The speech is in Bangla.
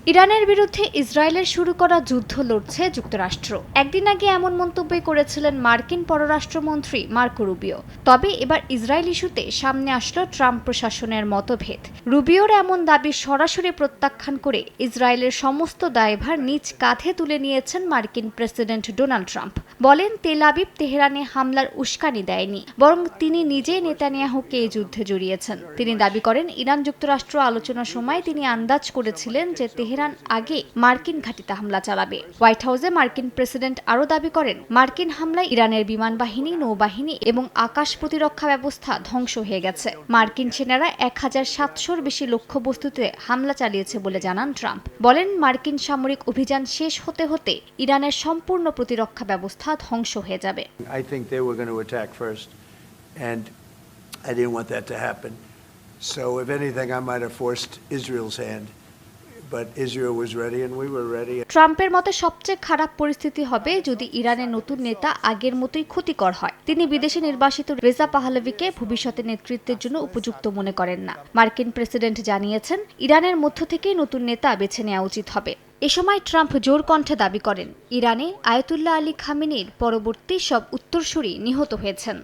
ইরানের বিরুদ্ধে ইসরায়েলের শুরু করা যুদ্ধ লড়ছে যুক্তরাষ্ট্র। একদিন আগে এমন মন্তব্যই করেছিলেন মার্কিন পররাষ্ট্রমন্ত্রী মার্কো রুবিও। তবে এবার ইসরায়েল ইস্যুতে সামনে আসলো ট্রাম্প প্রশাসনের মতভেদ। রুবিওর এমন দাবি সরাসরি প্রত্যাখ্যান করে ইসরায়েলের সমস্ত দায়ভার নিজ কাঁধে তুলে নিয়েছেন মার্কিন প্রেসিডেন্ট ডোনাল্ড ট্রাম্প। বলেন, তেল আবিব তেহরানে হামলার উস্কানি দেয়নি, বরং তিনি নিজেই নেতানিয়াহুকে এই যুদ্ধে জড়িয়েছেন। তিনি দাবি করেন, ইরান যুক্তরাষ্ট্র আলোচনার সময় তিনি আন্দাজ করেছিলেন যে তেহরান আগে মার্কিন ঘাঁটিতে হামলা চালাবে। হোয়াইট হাউসে মার্কিন প্রেসিডেন্ট আরও দাবি করেন, মার্কিন হামলায় ইরানের বিমান বাহিনী, নৌবাহিনী এবং আকাশ প্রতিরক্ষা ব্যবস্থা ধ্বংস হয়ে গেছে। মার্কিন সেনারা 1700-র বেশি লক্ষ্যবস্তুতে হামলা চালিয়েছে বলে জানান ট্রাম্প। বলেন, মার্কিন সামরিক অভিযান শেষ হতে হতে ইরানের সম্পূর্ণ প্রতিরক্ষা ব্যবস্থা ধ্বংস হয়ে যাবে। I think they were going to attack first, and I didn't want that to happen. So if anything, I might have forced Israel's hand. But Israel was ready and we were ready. ট্রাম্পের মতে সবচেয়ে খারাপ পরিস্থিতি হবে যদি ইরানের নতুন নেতা আগের মতোই ক্ষতিকর হয়। তিনি বিদেশে নির্বাসিত রেজা পাহলভিকে ভবিষ্যতে নেতৃত্বের জন্য উপযুক্ত মনে করেন না। মার্কিন প্রেসিডেন্ট জানিয়েছেন, ইরানের মধ্য থেকেই নতুন নেতা বেছে নেওয়া উচিত হবে। এ সময় ট্রাম্প জোর কণ্ঠে দাবি করেন, ইরানে আয়াতুল্লাহ আলী খামেনির পরবর্তী সব উত্তরসূরি নিহত হয়েছেন।